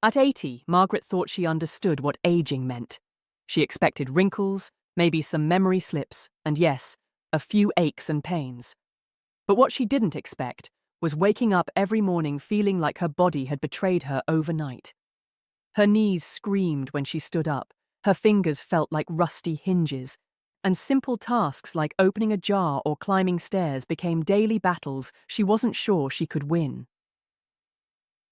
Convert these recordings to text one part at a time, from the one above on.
At 80, Margaret thought she understood what aging meant. She expected wrinkles, maybe some memory slips, and yes, a few aches and pains. But what she didn't expect was waking up every morning feeling like her body had betrayed her overnight. Her knees screamed when she stood up, her fingers felt like rusty hinges, and simple tasks like opening a jar or climbing stairs became daily battles she wasn't sure she could win.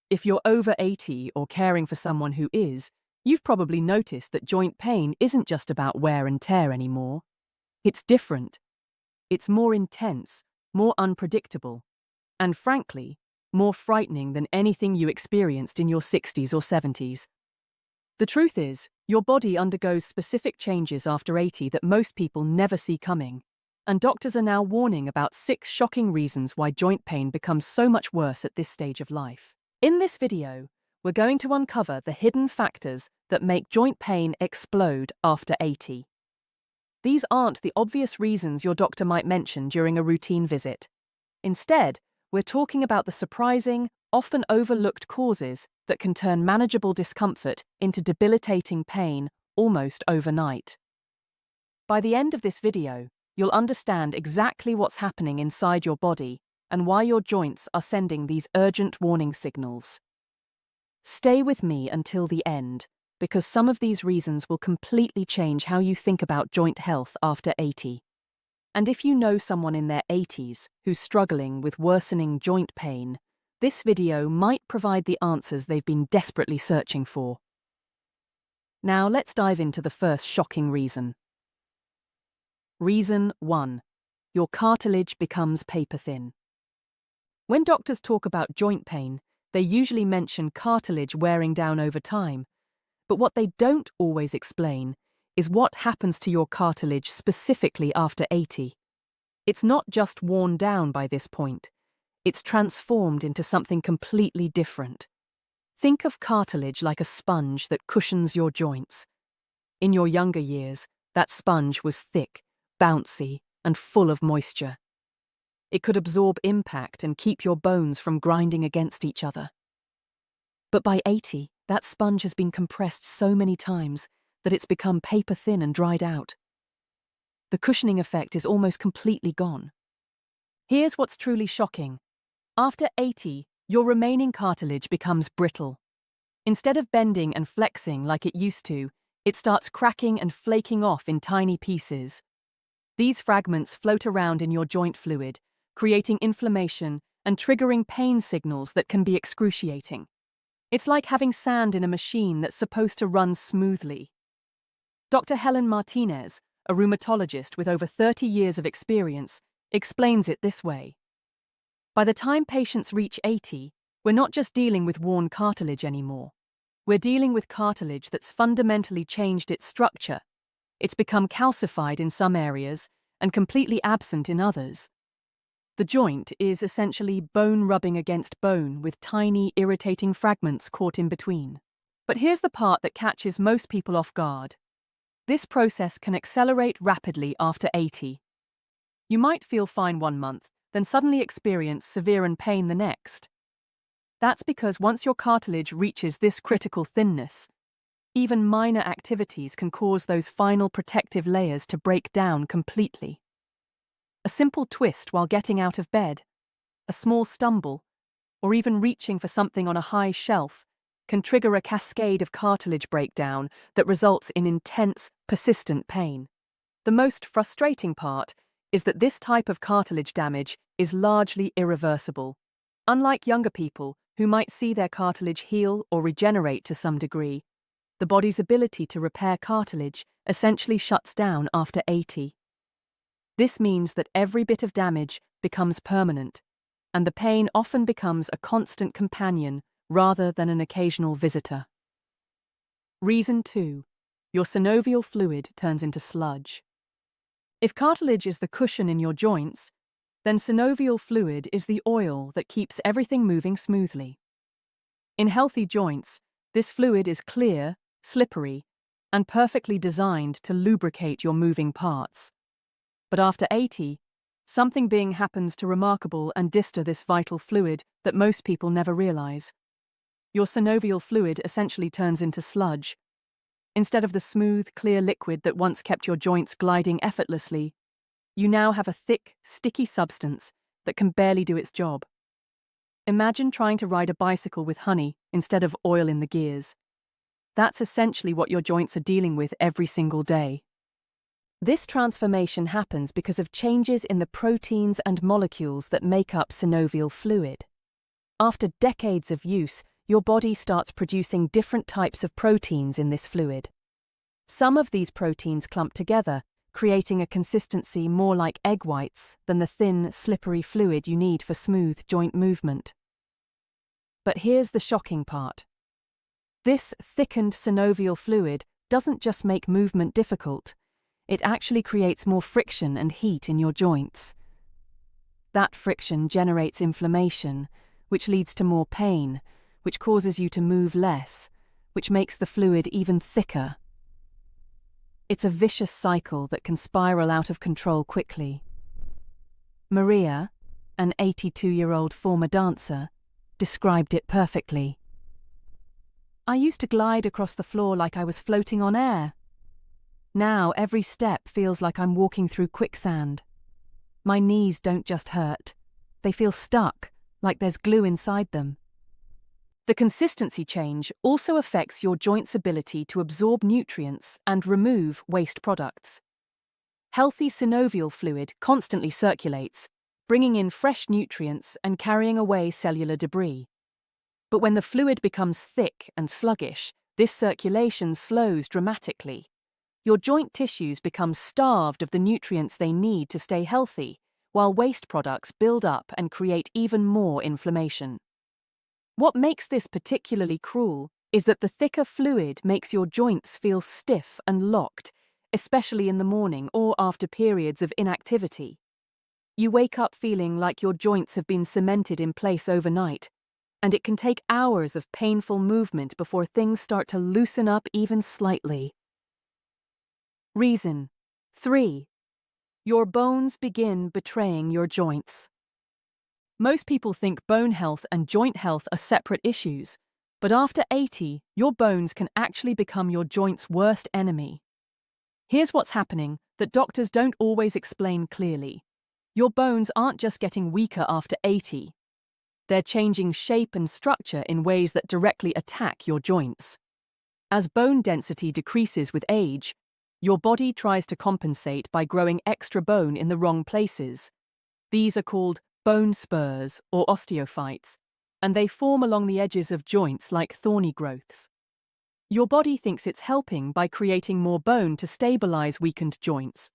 If you're over 80 or caring for someone who is, you've probably noticed that joint pain isn't just about wear and tear anymore. It's different. It's more intense, more unpredictable, and frankly, more frightening than anything you experienced in your 60s or 70s. The truth is, your body undergoes specific changes after 80 that most people never see coming, and doctors are now warning about 6 shocking reasons why joint pain becomes so much worse at this stage of life. In this video, we're going to uncover the hidden factors that make joint pain explode after 80. These aren't the obvious reasons your doctor might mention during a routine visit. Instead, we're talking about the surprising, often overlooked causes that can turn manageable discomfort into debilitating pain almost overnight. By the end of this video, you'll understand exactly what's happening inside your body and why your joints are sending these urgent warning signals. Stay with me until the end, because some of these reasons will completely change how you think about joint health after 80. And if you know someone in their 80s who's struggling with worsening joint pain, this video might provide the answers they've been desperately searching for. Now let's dive into the first shocking reason. Reason 1. Your cartilage becomes paper-thin. When doctors talk about joint pain, they usually mention cartilage wearing down over time, but what they don't always explain is what happens to your cartilage specifically after 80. It's not just worn down by this point, it's transformed into something completely different. Think of cartilage like a sponge that cushions your joints. In your younger years, that sponge was thick, bouncy, and full of moisture. It could absorb impact and keep your bones from grinding against each other. But by 80, that sponge has been compressed so many times that it's become paper-thin and dried out. The cushioning effect is almost completely gone. Here's what's truly shocking. After 80, your remaining cartilage becomes brittle. Instead of bending and flexing like it used to, it starts cracking and flaking off in tiny pieces. These fragments float around in your joint fluid, creating inflammation and triggering pain signals that can be excruciating. It's like having sand in a machine that's supposed to run smoothly. Dr. Helen Martinez, a rheumatologist with over 30 years of experience, explains it this way. By the time patients reach 80, we're not just dealing with worn cartilage anymore. We're dealing with cartilage that's fundamentally changed its structure. It's become calcified in some areas and completely absent in others. The joint is essentially bone rubbing against bone with tiny, irritating fragments caught in between. But here's the part that catches most people off guard. This process can accelerate rapidly after 80. You might feel fine one month, then suddenly experience severe pain the next. That's because once your cartilage reaches this critical thinness, even minor activities can cause those final protective layers to break down completely. A simple twist while getting out of bed, a small stumble, or even reaching for something on a high shelf can trigger a cascade of cartilage breakdown that results in intense, persistent pain. The most frustrating part is that this type of cartilage damage is largely irreversible. Unlike younger people who might see their cartilage heal or regenerate to some degree, the body's ability to repair cartilage essentially shuts down after 80. This means that every bit of damage becomes permanent, and the pain often becomes a constant companion rather than an occasional visitor. Reason 2. Your synovial fluid turns into sludge. If cartilage is the cushion in your joints, then synovial fluid is the oil that keeps everything moving smoothly. In healthy joints, this fluid is clear, slippery, and perfectly designed to lubricate your moving parts. But after 80, something big happens to remarkable and disturb this vital fluid that most people never realize. Your synovial fluid essentially turns into sludge. Instead of the smooth, clear liquid that once kept your joints gliding effortlessly, you now have a thick, sticky substance that can barely do its job. Imagine trying to ride a bicycle with honey instead of oil in the gears. That's essentially what your joints are dealing with every single day. This transformation happens because of changes in the proteins and molecules that make up synovial fluid. After decades of use, your body starts producing different types of proteins in this fluid. Some of these proteins clump together, creating a consistency more like egg whites than the thin, slippery fluid you need for smooth joint movement. But here's the shocking part. This thickened synovial fluid doesn't just make movement difficult, it actually creates more friction and heat in your joints. That friction generates inflammation, which leads to more pain, which causes you to move less, which makes the fluid even thicker. It's a vicious cycle that can spiral out of control quickly. Maria, an 82-year-old former dancer, described it perfectly. I used to glide across the floor like I was floating on air. Now every step feels like I'm walking through quicksand. My knees don't just hurt, they feel stuck, like there's glue inside them. The consistency change also affects your joint's ability to absorb nutrients and remove waste products. Healthy synovial fluid constantly circulates, bringing in fresh nutrients and carrying away cellular debris. But when the fluid becomes thick and sluggish, this circulation slows dramatically. Your joint tissues become starved of the nutrients they need to stay healthy, while waste products build up and create even more inflammation. What makes this particularly cruel is that the thicker fluid makes your joints feel stiff and locked, especially in the morning or after periods of inactivity. You wake up feeling like your joints have been cemented in place overnight, and it can take hours of painful movement before things start to loosen up even slightly. Reason 3. Your bones begin betraying your joints. Most people think bone health and joint health are separate issues, but after 80, your bones can actually become your joint's worst enemy. Here's what's happening that doctors don't always explain clearly. Your bones aren't just getting weaker after 80. They're changing shape and structure in ways that directly attack your joints. As bone density decreases with age, your body tries to compensate by growing extra bone in the wrong places. These are called bone spurs or osteophytes, and they form along the edges of joints like thorny growths. Your body thinks it's helping by creating more bone to stabilize weakened joints,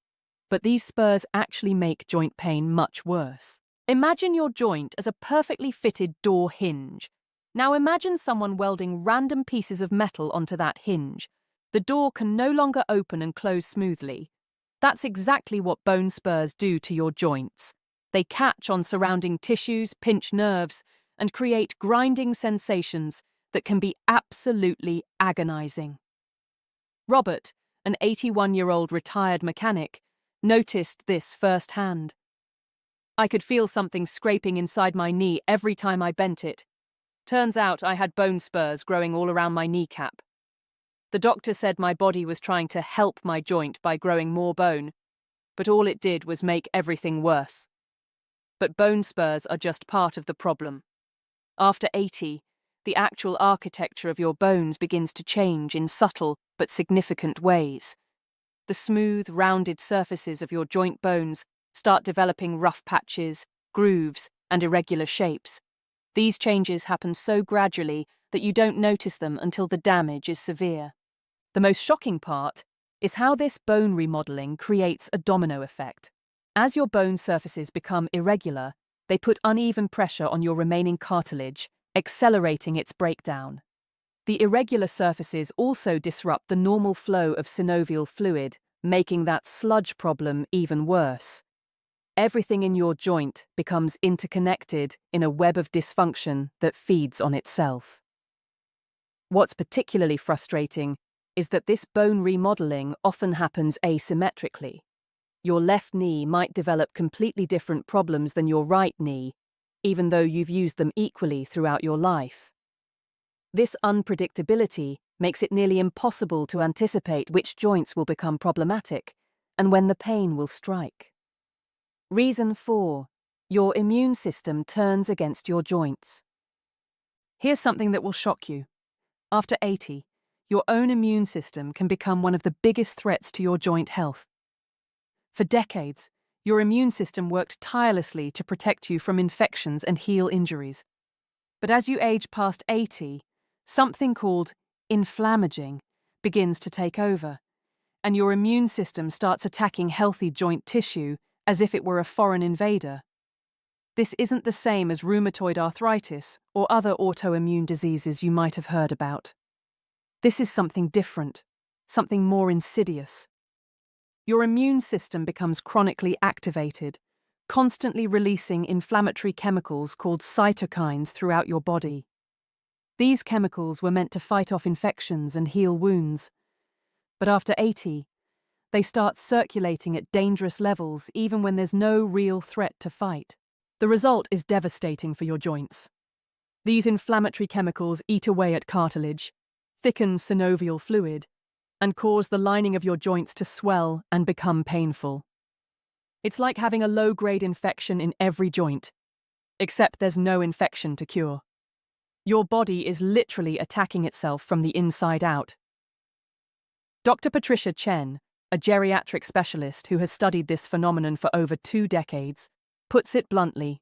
but these spurs actually make joint pain much worse. Imagine your joint as a perfectly fitted door hinge. Now imagine someone welding random pieces of metal onto that hinge. The door can no longer open and close smoothly. That's exactly what bone spurs do to your joints. They catch on surrounding tissues, pinch nerves, and create grinding sensations that can be absolutely agonizing. Robert, an 81-year-old retired mechanic, noticed this firsthand. I could feel something scraping inside my knee every time I bent it. Turns out I had bone spurs growing all around my kneecap. The doctor said my body was trying to help my joint by growing more bone, but all it did was make everything worse. But bone spurs are just part of the problem. After 80, the actual architecture of your bones begins to change in subtle but significant ways. The smooth, rounded surfaces of your joint bones start developing rough patches, grooves, and irregular shapes. These changes happen so gradually that you don't notice them until the damage is severe. The most shocking part is how this bone remodeling creates a domino effect. As your bone surfaces become irregular, they put uneven pressure on your remaining cartilage, accelerating its breakdown. The irregular surfaces also disrupt the normal flow of synovial fluid, making that sludge problem even worse. Everything in your joint becomes interconnected in a web of dysfunction that feeds on itself. What's particularly frustrating is that this bone remodeling often happens asymmetrically. Your left knee might develop completely different problems than your right knee, even though you've used them equally throughout your life. This unpredictability makes it nearly impossible to anticipate which joints will become problematic and when the pain will strike. Reason 4. Your immune system turns against your joints. Here's something that will shock you. After 80, your own immune system can become one of the biggest threats to your joint health. For decades, your immune system worked tirelessly to protect you from infections and heal injuries. But as you age past 80, something called inflammaging begins to take over, and your immune system starts attacking healthy joint tissue as if it were a foreign invader. This isn't the same as rheumatoid arthritis or other autoimmune diseases you might have heard about. This is something different, something more insidious. Your immune system becomes chronically activated, constantly releasing inflammatory chemicals called cytokines throughout your body. These chemicals were meant to fight off infections and heal wounds. But after 80, they start circulating at dangerous levels even when there's no real threat to fight. The result is devastating for your joints. These inflammatory chemicals eat away at cartilage, thicken synovial fluid, and cause the lining of your joints to swell and become painful. It's like having a low-grade infection in every joint, except there's no infection to cure. Your body is literally attacking itself from the inside out. Dr. Patricia Chen, a geriatric specialist who has studied this phenomenon for over 2 decades, puts it bluntly.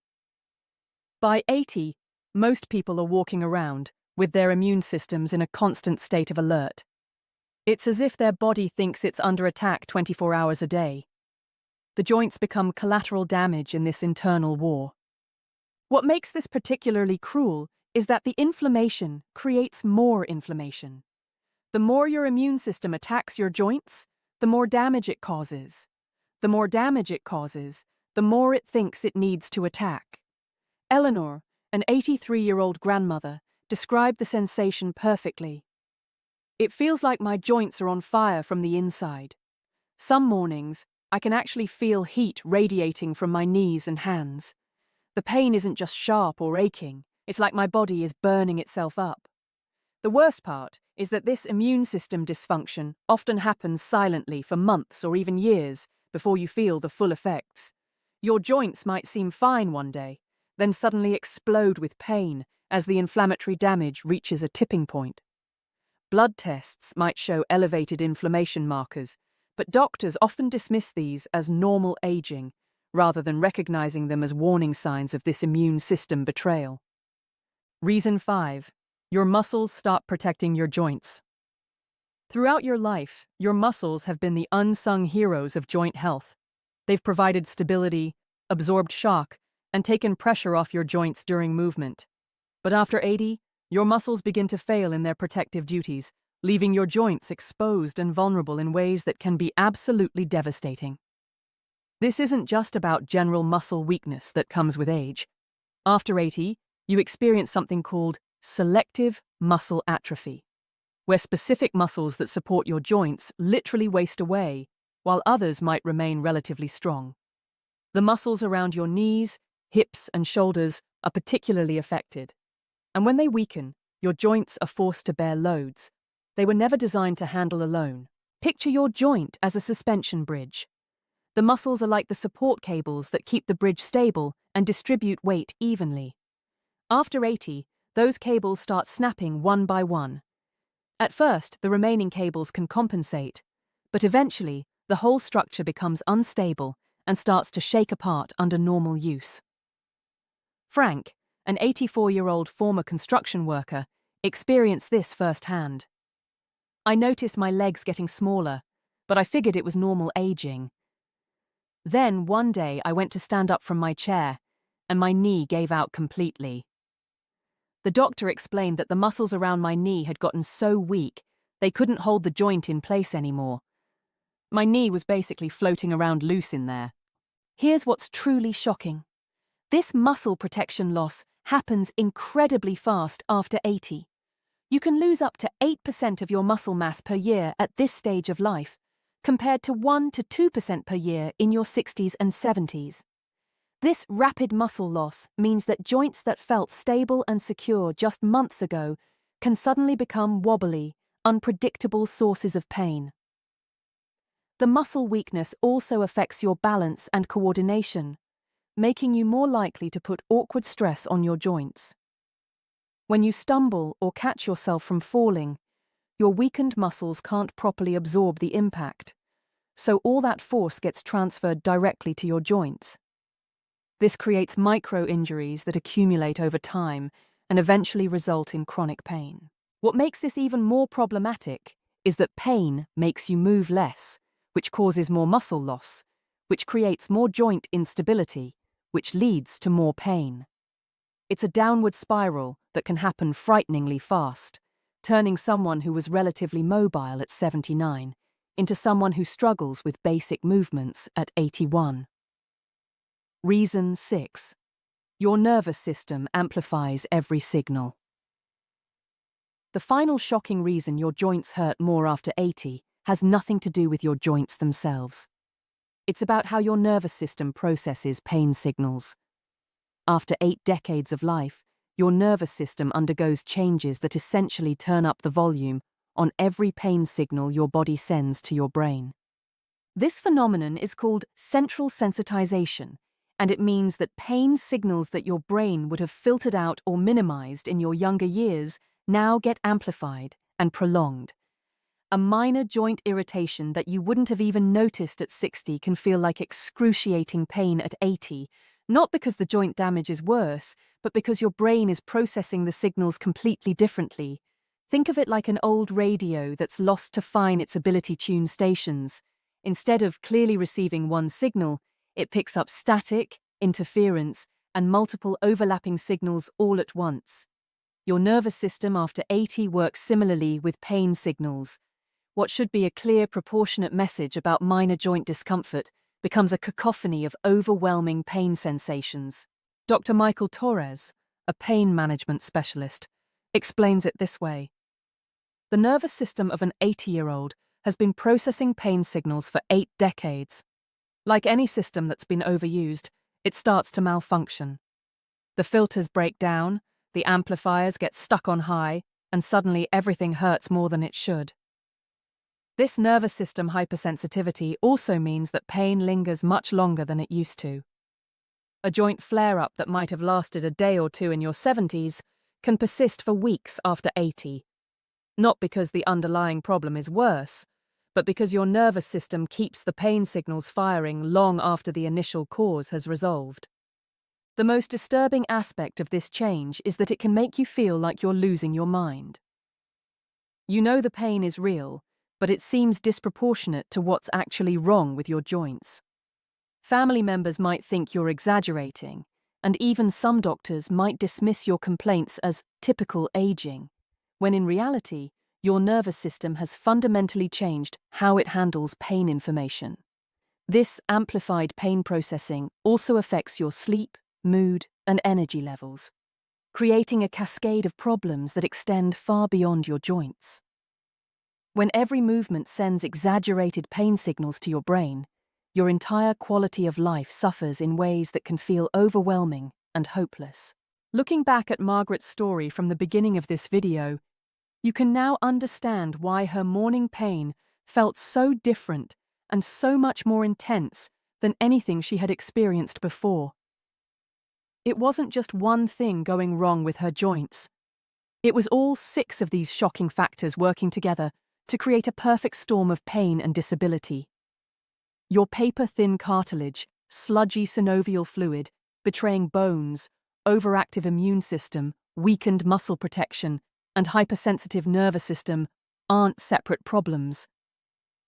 By 80, most people are walking around with their immune systems in a constant state of alert. It's as if their body thinks it's under attack 24 hours a day. The joints become collateral damage in this internal war. What makes this particularly cruel is that the inflammation creates more inflammation. The more your immune system attacks your joints, the more damage it causes. The more damage it causes, the more it thinks it needs to attack. Eleanor, an 83-year-old grandmother, described the sensation perfectly. It feels like my joints are on fire from the inside. Some mornings, I can actually feel heat radiating from my knees and hands. The pain isn't just sharp or aching, it's like my body is burning itself up. The worst part is that this immune system dysfunction often happens silently for months or even years before you feel the full effects. Your joints might seem fine one day, then suddenly explode with pain as the inflammatory damage reaches a tipping point. Blood tests might show elevated inflammation markers, but doctors often dismiss these as normal aging, rather than recognizing them as warning signs of this immune system betrayal. Reason 5. Your muscles stop protecting your joints. Throughout your life, your muscles have been the unsung heroes of joint health. They've provided stability, absorbed shock, and taken pressure off your joints during movement. But after 80, your muscles begin to fail in their protective duties, leaving your joints exposed and vulnerable in ways that can be absolutely devastating. This isn't just about general muscle weakness that comes with age. After 80, you experience something called selective muscle atrophy, where specific muscles that support your joints literally waste away, while others might remain relatively strong. The muscles around your knees, hips, and shoulders are particularly affected. And when they weaken, your joints are forced to bear loads they were never designed to handle alone. Picture your joint as a suspension bridge. The muscles are like the support cables that keep the bridge stable and distribute weight evenly. After 80, those cables start snapping one by one. At first, the remaining cables can compensate, but eventually, the whole structure becomes unstable and starts to shake apart under normal use. Frank, an 84-year-old former construction worker, experienced this firsthand. I noticed my legs getting smaller, but I figured it was normal aging. Then, one day, I went to stand up from my chair, and my knee gave out completely. The doctor explained that the muscles around my knee had gotten so weak, they couldn't hold the joint in place anymore. My knee was basically floating around loose in there. Here's what's truly shocking. This muscle protection loss happens incredibly fast after 80. You can lose up to 8% of your muscle mass per year at this stage of life, compared to 1 to 2% per year in your 60s and 70s. This rapid muscle loss means that joints that felt stable and secure just months ago can suddenly become wobbly, unpredictable sources of pain. The muscle weakness also affects your balance and coordination, making you more likely to put awkward stress on your joints. When you stumble or catch yourself from falling, your weakened muscles can't properly absorb the impact, so all that force gets transferred directly to your joints. This creates micro-injuries that accumulate over time and eventually result in chronic pain. What makes this even more problematic is that pain makes you move less, which causes more muscle loss, which creates more joint instability, which leads to more pain. It's a downward spiral that can happen frighteningly fast, turning someone who was relatively mobile at 79 into someone who struggles with basic movements at 81. Reason 6. Your nervous system amplifies every signal. The final shocking reason your joints hurt more after 80 has nothing to do with your joints themselves. It's about how your nervous system processes pain signals. After 8 decades of life, your nervous system undergoes changes that essentially turn up the volume on every pain signal your body sends to your brain. This phenomenon is called central sensitization, and it means that pain signals that your brain would have filtered out or minimized in your younger years now get amplified and prolonged. A minor joint irritation that you wouldn't have even noticed at 60 can feel like excruciating pain at 80, not because the joint damage is worse, but because your brain is processing the signals completely differently. Think of it like an old radio that's lost to fine its ability tune stations. Instead of clearly receiving one signal, it picks up static, interference, and multiple overlapping signals all at once. Your nervous system after 80 works similarly with pain signals. What should be a clear, proportionate message about minor joint discomfort becomes a cacophony of overwhelming pain sensations. Dr. Michael Torres, a pain management specialist, explains it this way. The nervous system of an 80-year-old has been processing pain signals for 8 decades. Like any system that's been overused, it starts to malfunction. The filters break down, the amplifiers get stuck on high, and suddenly everything hurts more than it should. This nervous system hypersensitivity also means that pain lingers much longer than it used to. A joint flare-up that might have lasted a day or two in your 70s can persist for weeks after 80. Not because the underlying problem is worse, but because your nervous system keeps the pain signals firing long after the initial cause has resolved. The most disturbing aspect of this change is that it can make you feel like you're losing your mind. You know the pain is real, but it seems disproportionate to what's actually wrong with your joints. Family members might think you're exaggerating, and even some doctors might dismiss your complaints as typical aging, when in reality, your nervous system has fundamentally changed how it handles pain information. This amplified pain processing also affects your sleep, mood, and energy levels, creating a cascade of problems that extend far beyond your joints. When every movement sends exaggerated pain signals to your brain, your entire quality of life suffers in ways that can feel overwhelming and hopeless. Looking back at Margaret's story from the beginning of this video, you can now understand why her morning pain felt so different and so much more intense than anything she had experienced before. It wasn't just one thing going wrong with her joints. It was all 6 of these shocking factors working together to create a perfect storm of pain and disability. Your paper-thin cartilage, sludgy synovial fluid, betraying bones, overactive immune system, weakened muscle protection, and hypersensitive nervous system aren't separate problems.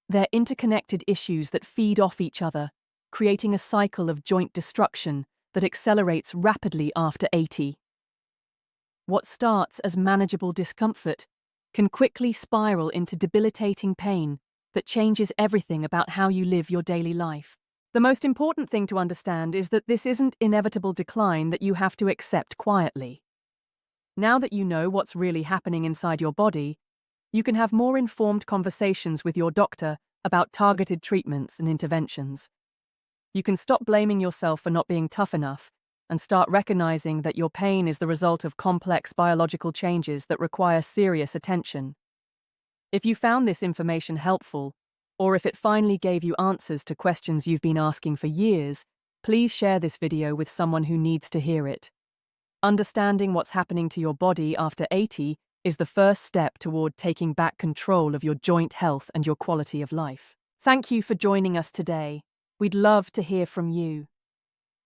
They're interconnected issues that feed off each other, creating a cycle of joint destruction that accelerates rapidly after 80. What starts as manageable discomfort can quickly spiral into debilitating pain that changes everything about how you live your daily life. The most important thing to understand is that this isn't inevitable decline that you have to accept quietly. Now that you know what's really happening inside your body, you can have more informed conversations with your doctor about targeted treatments and interventions. You can stop blaming yourself for not being tough enough and start recognizing that your pain is the result of complex biological changes that require serious attention. If you found this information helpful, or if it finally gave you answers to questions you've been asking for years, please share this video with someone who needs to hear it. Understanding what's happening to your body after 80 is the first step toward taking back control of your joint health and your quality of life. Thank you for joining us today. We'd love to hear from you.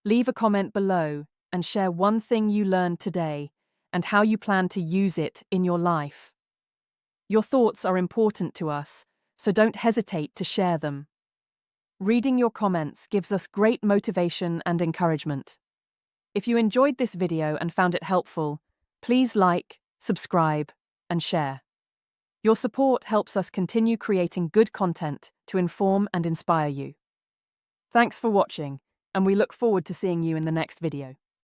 Leave a comment below and share one thing you learned today and how you plan to use it in your life. Your thoughts are important to us, so don't hesitate to share them. Reading your comments gives us great motivation and encouragement. If you enjoyed this video and found it helpful, please like, subscribe, and share. Your support helps us continue creating good content to inform and inspire you. Thanks for watching, and we look forward to seeing you in the next video.